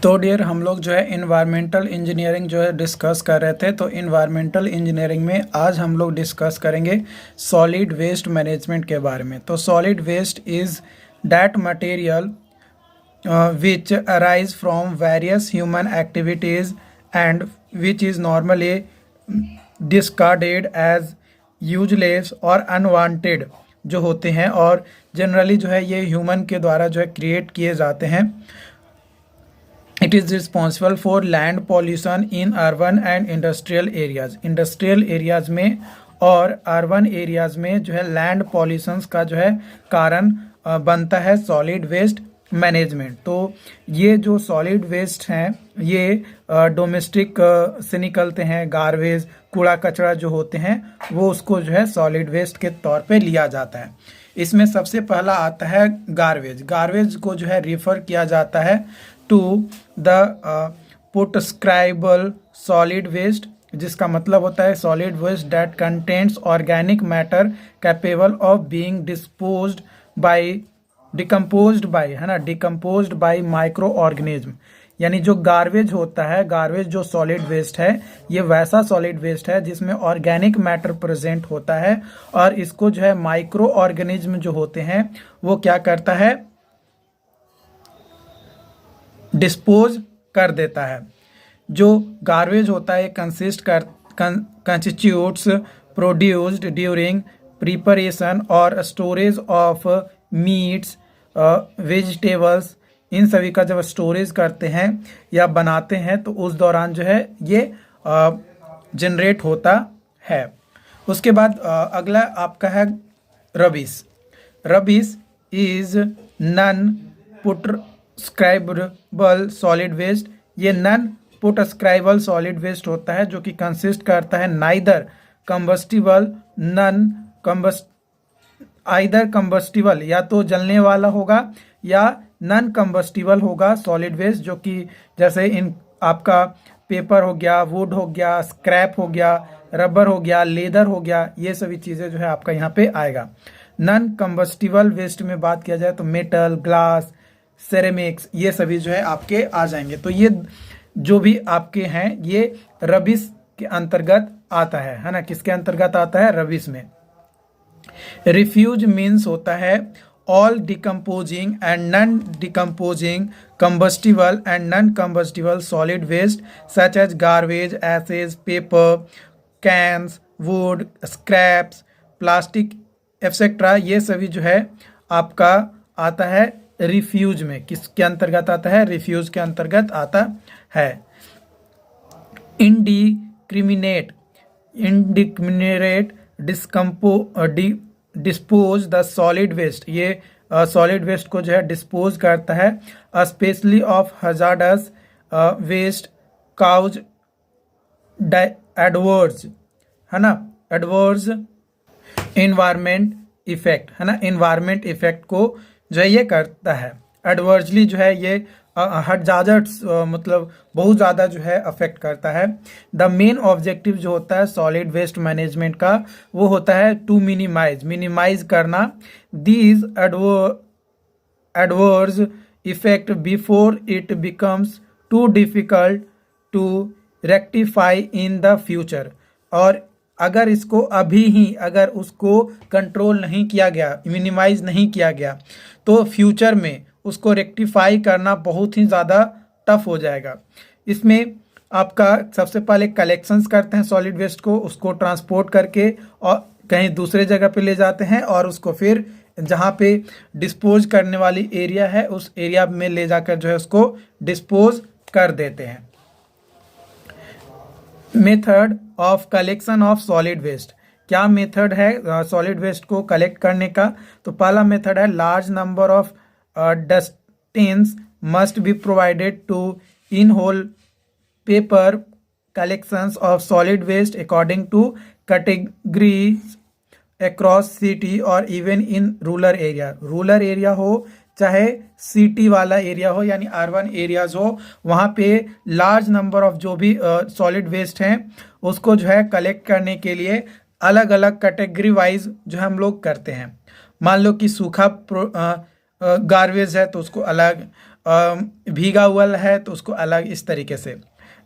तो डियर हम लोग जो है इन्वायरमेंटल इंजीनियरिंग जो है डिस्कस कर रहे थे। तो इन्वायरमेंटल इंजीनियरिंग में आज हम लोग डिस्कस करेंगे सॉलिड वेस्ट मैनेजमेंट के बारे में। तो solid waste is that material which arise from various human activities and which is normally discarded as useless और unwanted जो होते हैं और जनरली जो है ये ह्यूमन के द्वारा जो है क्रिएट किए जाते हैं। It is responsible for land pollution in urban and industrial areas. Industrial areas में और अर्बन एरियाज में जो है लैंड पॉल्यूशंस का जो है कारण बनता है सॉलिड वेस्ट मैनेजमेंट। तो ये जो सॉलिड वेस्ट हैं ये डोमेस्टिक से निकलते हैं, गार्बेज कूड़ा कचरा जो होते हैं वो उसको जो है सॉलिड वेस्ट के तौर पे लिया जाता है। इसमें सबसे पहला आता है गार्बेज। गार्बेज को जो है रिफर किया जाता है to the putrescible solid waste, जिसका मतलब होता है solid waste that contains organic matter capable of being decomposed by है ना, डिकम्पोज्ड बाय माइक्रो ऑर्गेनिज्म। यानी जो गार्बेज होता है, गार्बेज जो सॉलिड वेस्ट है ये वैसा सॉलिड वेस्ट है जिसमें ऑर्गेनिक मैटर प्रेजेंट होता है और इसको जो है माइक्रो ऑर्गेनिज्म जो होते हैं वो क्या करता है, डिस्पोज कर देता है। जो गार्बेज होता है कंस्टिट्यूट्स प्रोड्यूस्ड ड्यूरिंग प्रिपरेशन और स्टोरेज ऑफ मीट्स वेजिटेबल्स, इन सभी का जब स्टोरेज करते हैं या बनाते हैं तो उस दौरान जो है ये जनरेट होता है। उसके बाद अगला आपका है rubbish. Rubbish is non putrescible solid waste. ये नन पुटस्क्राइबल सॉलिड वेस्ट होता है जो कि कंसिस्ट करता है नाइदर कंबस्टिबल आइदर कंबस्टिबल, या तो जलने वाला होगा या नॉन कंबस्टिबल होगा सॉलिड वेस्ट, जो कि जैसे इन आपका पेपर हो गया, वुड हो गया, स्क्रैप हो गया, रबर हो गया, लेदर हो गया, ये सभी चीज़ें जो है आपका यहाँ पे आएगा। नॉन कंबस्टिबल वेस्ट में बात किया जाए तो मेटल, ग्लास, सेरेमिक्स, ये सभी जो है आपके आ जाएंगे। तो ये जो भी आपके हैं ये रबिश के अंतर्गत आता है ना। किसके अंतर्गत आता है? रबिश में। रिफ्यूज मीन्स होता है all decomposing and non decomposing combustible and non combustible solid waste such as garbage, ashes, paper, cans, wood, scraps, plastic etcetera, ये सभी जो है आपका आता है रिफ्यूज में। किसके अंतर्गत आता है? रिफ्यूज के अंतर्गत आता है। Indiscriminate dispose the solid waste. ये सॉलिड वेस्ट को जो है डिस्पोज करता है, specially of hazardous waste cause adverse है ना, एडवर्स इन्वायरमेंट इफेक्ट है ना, इन्वायरमेंट इफेक्ट को जो है ये करता है। एडवर्सली जो है ये हजार्ड्स मतलब बहुत ज़्यादा जो है अफेक्ट करता है। द मेन ऑब्जेक्टिव जो होता है सॉलिड वेस्ट मैनेजमेंट का वो होता है टू मिनिमाइज करना these adverse effect before it becomes too difficult to rectify in the future. और अगर इसको अभी ही अगर उसको कंट्रोल नहीं किया गया, मिनिमाइज नहीं किया गया, तो फ्यूचर में उसको रेक्टिफाई करना बहुत ही ज़्यादा टफ हो जाएगा। इसमें आपका सबसे पहले कलेक्शंस करते हैं सॉलिड वेस्ट को, उसको ट्रांसपोर्ट करके और कहीं दूसरे जगह पे ले जाते हैं और उसको फिर जहाँ पे डिस्पोज करने वाली एरिया है उस एरिया में ले जाकर जो है उसको डिस्पोज कर देते हैं। Method of collection of solid waste. क्या मेथड है सॉलिड वेस्ट को कलेक्ट करने का? तो पहला मेथड है large number of dustbins must be provided to in-hole paper collections of solid waste according to categories across city or even in rural area। Rural area हो चाहे city वाला area हो यानी अर्बन एरियाज हो, वहाँ पे large number of जो भी सॉलिड वेस्ट हैं उसको जो है कलेक्ट करने के लिए अलग अलग कैटेगरी वाइज जो हम लोग करते हैं। मान लो कि सूखा गार्बेज है तो उसको अलग, भीगा हुआ है तो उसको अलग इस तरीके से।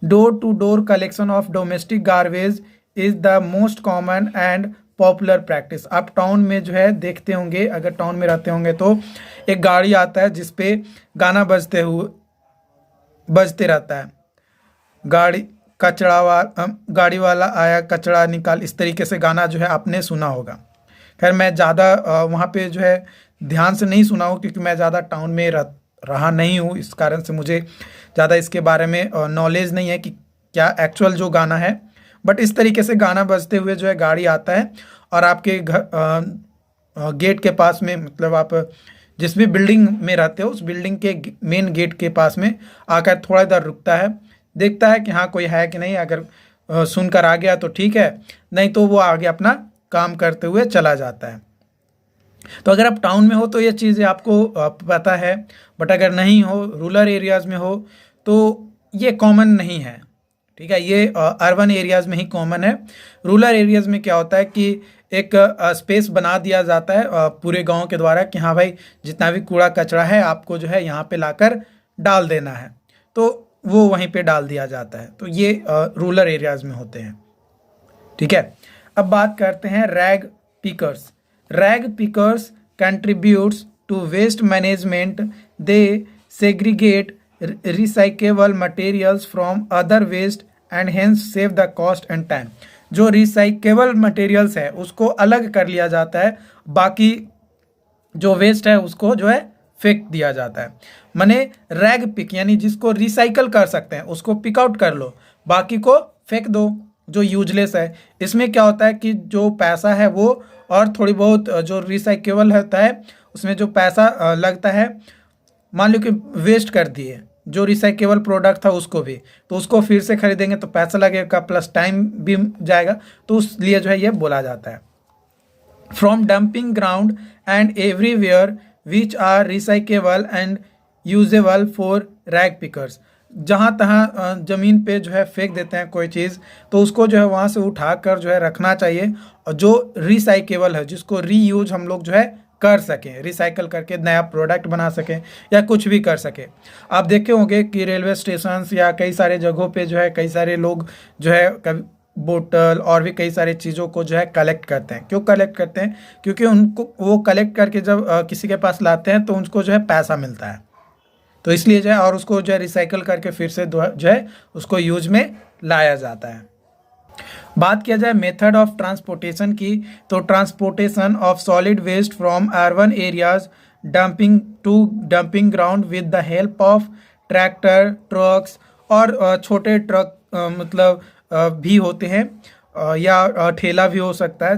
Door to door collection of domestic garbage is the most common and popular practice. आप टाउन में जो है देखते होंगे, अगर टाउन में रहते होंगे तो एक गाड़ी आता है जिसपे गाना बजते रहता है, गाड़ी वाला आया कचरा निकाल, इस तरीके से गाना जो है आपने सुना होगा। खैर मैं ज़्यादा वहाँ पे जो है ध्यान से नहीं सुना हूँ, क्योंकि मैं ज़्यादा टाउन में रहा नहीं हूँ, इस कारण से मुझे ज़्यादा इसके बारे में नॉलेज नहीं है कि क्या एक्चुअल जो गाना है। बट इस तरीके से गाना बजते हुए जो है गाड़ी आता है और आपके घर गेट के पास में, मतलब आप जिस भी बिल्डिंग में रहते हो उस बिल्डिंग के मेन गेट के पास में आकर थोड़ा देर रुकता है, देखता है कि हाँ कोई है कि नहीं। अगर सुनकर आ गया तो ठीक है, नहीं तो वो आगे अपना काम करते हुए चला जाता है। तो अगर आप टाउन में हो तो ये चीज़ें आपको पता है, बट अगर नहीं हो, रूरल एरियाज़ में हो, तो ये कॉमन नहीं है। ठीक है, ये अर्बन एरियाज़ में ही कॉमन है। रूरल एरियाज़ में क्या होता है कि एक स्पेस बना दिया जाता है पूरे गांव के द्वारा कि हाँ भाई जितना भी कूड़ा कचरा है आपको जो है यहाँ पे लाकर डाल देना है, तो वो वहीं पे डाल दिया जाता है। तो ये रूरल एरियाज़ में होते हैं। ठीक है, अब बात करते हैं rag pickers. Rag pickers contributes to waste management. They segregate recyclable materials from other waste and hence save the cost and time. जो रिसाइकेबल मटेरियल्स है उसको अलग कर लिया जाता है, बाकी जो वेस्ट है उसको जो है फेंक दिया जाता है। माने रैग पिक यानी जिसको रिसाइकल कर सकते हैं उसको पिक आउट कर लो, बाकी को फेंक दो जो यूजलेस है। इसमें क्या होता है कि जो पैसा है वो और थोड़ी बहुत जो रिसाइकेबल होता है उसमें जो पैसा लगता है, मान लो कि वेस्ट कर दिए जो रिसाइकेबल प्रोडक्ट था उसको भी, तो उसको फिर से खरीदेंगे तो पैसा लगेगा प्लस टाइम भी जाएगा, तो उस लिए जो है ये बोला जाता है। From dumping ground and everywhere which are recyclable and usable for rag pickers. जहाँ तहाँ ज़मीन पे जो है फेंक देते हैं कोई चीज़, तो उसको जो है वहाँ से उठा कर जो है रखना चाहिए, और जो रिसाइकेबल है जिसको रीयूज हम लोग जो है कर सकें, रिसाइकल करके नया प्रोडक्ट बना सकें या कुछ भी कर सकें। आप देखे होंगे कि रेलवे स्टेशन या कई सारे जगहों पे जो है कई सारे लोग जो है कभी बोतल और भी कई सारी चीज़ों को जो है कलेक्ट करते हैं। क्यों कलेक्ट करते हैं? क्योंकि उनको वो कलेक्ट करके जब किसी के पास लाते हैं तो उनको जो है पैसा मिलता है, तो इसलिए जो है और उसको जो है रिसाइकल करके फिर से जो है उसको यूज में लाया जाता है। बात किया जाए मेथड ऑफ ट्रांसपोर्टेशन की, तो transportation of solid waste from urban areas dumping to dumping ground with the help of tractor, trucks और छोटे ट्रक मतलब भी होते हैं या ठेला भी हो सकता है,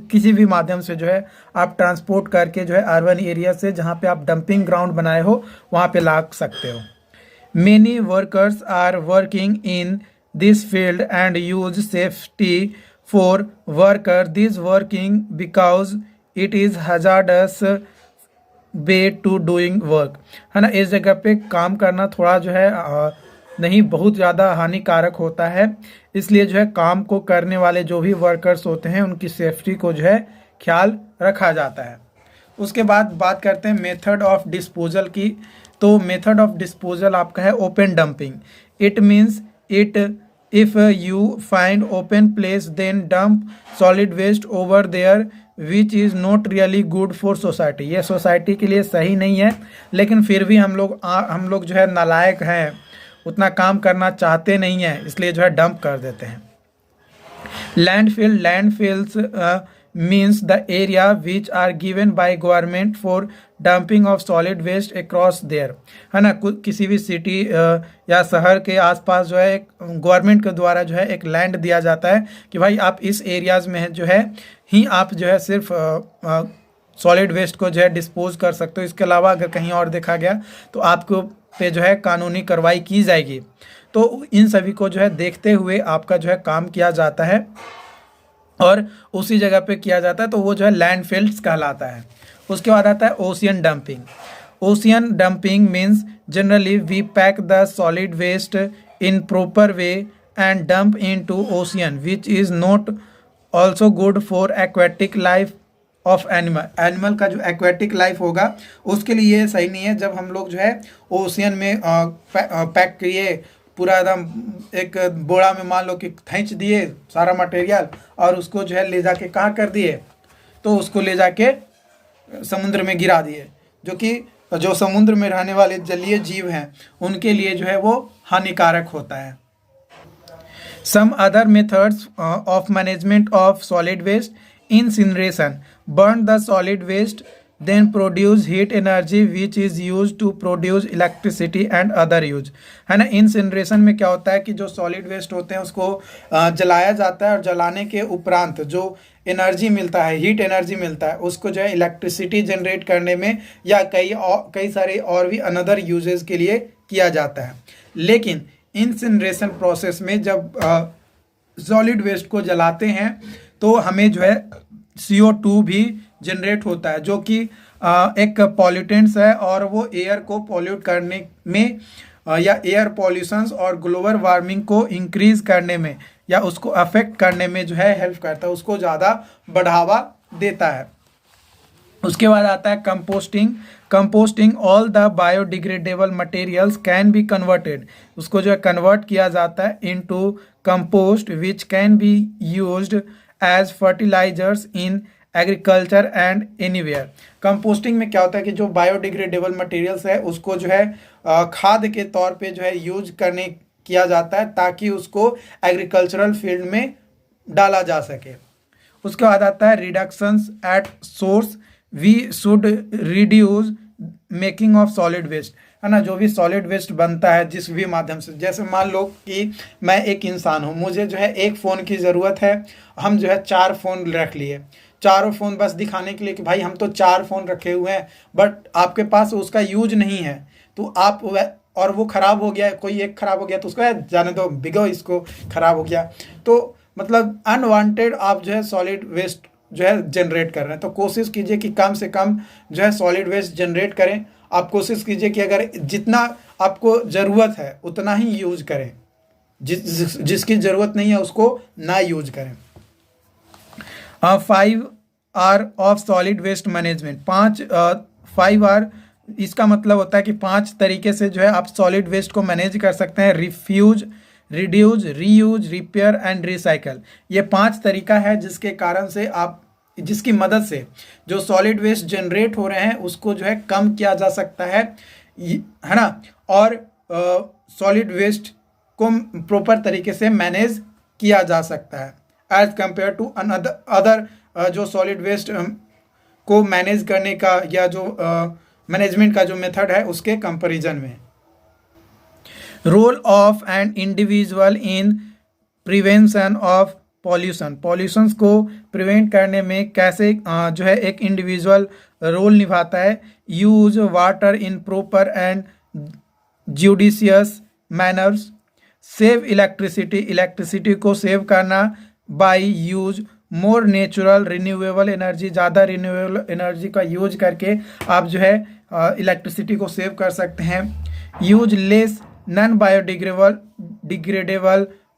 किसी भी माध्यम से जो है आप ट्रांसपोर्ट करके जो है अर्बन एरिया से जहाँ पे आप डंपिंग ग्राउंड बनाए हो वहाँ पे ला सकते हो। Many workers are working in this field and use safety for worker this working because it is hazardous way to doing work, है ना। इस जगह पे काम करना थोड़ा जो है नहीं बहुत ज़्यादा हानिकारक होता है, इसलिए जो है काम को करने वाले जो भी वर्कर्स होते हैं उनकी सेफ्टी को जो है ख्याल रखा जाता है। उसके बाद बात करते हैं मेथड ऑफ डिस्पोजल की, तो मेथड ऑफ डिस्पोजल आपका है open dumping. It means it if you find open place then dump solid waste over there which is not really good for society। ये सोसाइटी के लिए सही नहीं है, लेकिन फिर भी हम लोग जो है नालायक हैं, उतना काम करना चाहते नहीं हैं, इसलिए जो है डंप कर देते हैं। Landfills means the area which are given by government for dumping of solid waste across there, है ना। किसी भी सिटी या शहर के आसपास जो है गवर्नमेंट के द्वारा जो है एक लैंड दिया जाता है कि भाई आप इस एरियाज में जो है ही आप जो है सिर्फ सॉलिड वेस्ट को जो है डिस्पोज कर सकते हो। इसके अलावा अगर कहीं और देखा गया तो आपको पे जो है कानूनी कार्रवाई की जाएगी। तो इन सभी को जो है देखते हुए आपका जो है काम किया जाता है और उसी जगह पे किया जाता है, तो वो जो है लैंडफिल्स कहलाता है। उसके बाद आता है ocean dumping. Ocean dumping means generally we pack the solid waste in proper way and dump in to ocean which is not also good for aquatic life of animal का जो एक्वेटिक लाइफ होगा उसके लिए ये सही नहीं है। जब हम लोग जो है ओशियन में पैक किए पूरा एकदम एक बोरा में, मान लो कि खींच दिए सारा मटेरियल और उसको जो है ले जाके कहाँ कर दिए, तो उसको ले जाके समुद्र में गिरा दिए, जो कि जो समुद्र में रहने वाले जलीय जीव हैं उनके लिए जो है वो हानिकारक होता है। Some other methods of management of solid waste: incineration. Burn the solid waste, then produce heat energy which is used to produce electricity and other use. है ना। इंसिनरेशन में क्या होता है कि जो सॉलिड वेस्ट होते हैं उसको जलाया जाता है और जलाने के उपरांत जो एनर्जी मिलता है, हीट एनर्जी मिलता है, उसको जो है इलेक्ट्रिसिटी जनरेट करने में या कई सारे और भी अनदर यूजेस के लिए किया जाता है। लेकिन इंसिनरेशन प्रोसेस में जब सॉलिड वेस्ट को जलाते हैं तो हमें जो है CO2 भी जनरेट होता है, जो कि एक पॉल्यूटेंट्स है और वो एयर को पॉल्यूट करने में या एयर पॉल्यूशंस और ग्लोबल वार्मिंग को इंक्रीज करने में या उसको अफेक्ट करने में जो है हेल्प करता है, उसको ज़्यादा बढ़ावा देता है। उसके बाद आता है composting. Composting, all the biodegradable materials can be converted. उसको जो है कन्वर्ट किया जाता है into compost which can be used as fertilizers in agriculture and anywhere. Composting में क्या होता है कि जो बायोडिग्रेडेबल मटेरियल्स है उसको जो है खाद के तौर पे जो है यूज किया जाता है ताकि उसको एग्रीकल्चरल फील्ड में डाला जा सके। उसके बाद आता है reductions at source. We should reduce making of solid waste, है ना। जो भी सॉलिड वेस्ट बनता है जिस भी माध्यम से, जैसे मान लो कि मैं एक इंसान हूँ, मुझे जो है एक फ़ोन की ज़रूरत है, हम जो है 4 फ़ोन रख लिए, चारों फ़ोन बस दिखाने के लिए कि भाई हम तो 4 फ़ोन रखे हुए हैं, बट आपके पास उसका यूज नहीं है, तो आप और वो ख़राब हो गया, कोई एक ख़राब हो गया तो उसको जाने दो, बिगो इसको, ख़राब हो गया। तो मतलब अनवांटेड आप जो है सॉलिड वेस्ट जो है जनरेट कर रहे हैं। तो कोशिश कीजिए कि कम से कम जो है सॉलिड वेस्ट जनरेट करें। आप कोशिश कीजिए कि अगर जितना आपको ज़रूरत है उतना ही यूज करें, जिसकी ज़रूरत नहीं है उसको ना यूज करें। 5R of solid waste management. 5R इसका मतलब होता है कि 5 तरीके से जो है आप सॉलिड वेस्ट को मैनेज कर सकते हैं। Refuse, reduce, reuse, repair and recycle. ये 5 तरीका है जिसकी मदद से जो सॉलिड वेस्ट जनरेट हो रहे हैं उसको जो है कम किया जा सकता है ना, और सॉलिड वेस्ट को प्रॉपर तरीके से मैनेज किया जा सकता है एज कंपेयर टू अदर जो सॉलिड वेस्ट को मैनेज करने का या जो मैनेजमेंट का जो मेथड है उसके कंपैरिजन में। Role of an individual in prevention of pollution. Pollutions को प्रिवेंट करने में कैसे जो है एक इंडिविजुअल रोल निभाता है। Use water in proper and judicious manners. Save electricity, electricity को सेव करना by use more natural renewable energy. ज़्यादा रिन्यूएबल एनर्जी का यूज करके आप जो है इलेक्ट्रिसिटी को सेव कर सकते हैं। Use less non biodegradable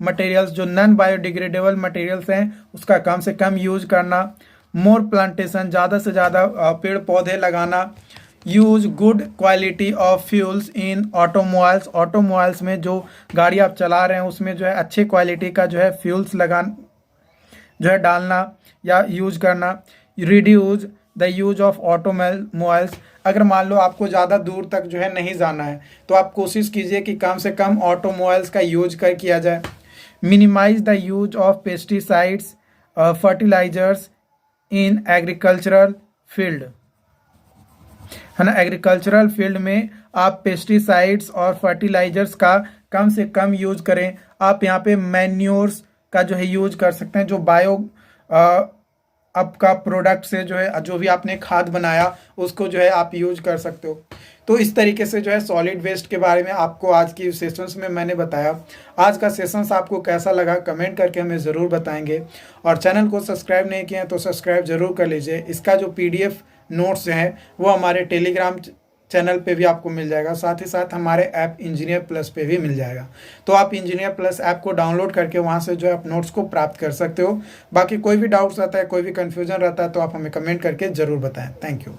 materials. जो नॉन बायोडिग्रेडेबल मटेरियल्स हैं उसका कम से कम यूज करना। मोर प्लांटेशन, ज़्यादा से ज़्यादा पेड़ पौधे लगाना। Use good quality of fuels in automobiles. Automobiles में जो गाड़ी आप चला रहे हैं उसमें जो है अच्छे क्वालिटी का जो है फ्यूल्स जो है डालना या यूज करना। Reduce the use of automobiles. अगर मान लो आपको ज़्यादा दूर तक जो है नहीं जाना है तो आप कोशिश कीजिए कि कम से कम ऑटोमोबाइल्स का यूज किया जाए। Minimize the use of pesticides fertilizers in agricultural field, है ना। एग्रीकल्चरल फील्ड में आप पेस्टिसाइड्स और फर्टिलाइजर्स का कम से कम यूज करें। आप यहाँ पे मैन्योर्स का जो है यूज कर सकते हैं, जो बायो आपका प्रोडक्ट से जो है जो भी आपने खाद बनाया उसको जो है आप यूज कर सकते हो। तो इस तरीके से जो है सॉलिड वेस्ट के बारे में आपको आज की सेशंस में मैंने बताया। आज का सेशंस आपको कैसा लगा कमेंट करके हमें ज़रूर बताएंगे, और चैनल को सब्सक्राइब नहीं किया तो सब्सक्राइब ज़रूर कर लीजिए। इसका जो PDF नोट्स हैं वो हमारे टेलीग्राम चैनल पे भी आपको मिल जाएगा, साथ ही साथ हमारे ऐप इंजीनियर प्लस पे भी मिल जाएगा। तो आप इंजीनियर प्लस ऐप को डाउनलोड करके वहाँ से जो है आप नोट्स को प्राप्त कर सकते हो। बाकी कोई भी डाउट्स आता है, कोई भी कन्फ्यूजन रहता है तो आप हमें कमेंट करके ज़रूर बताएं। Thank you.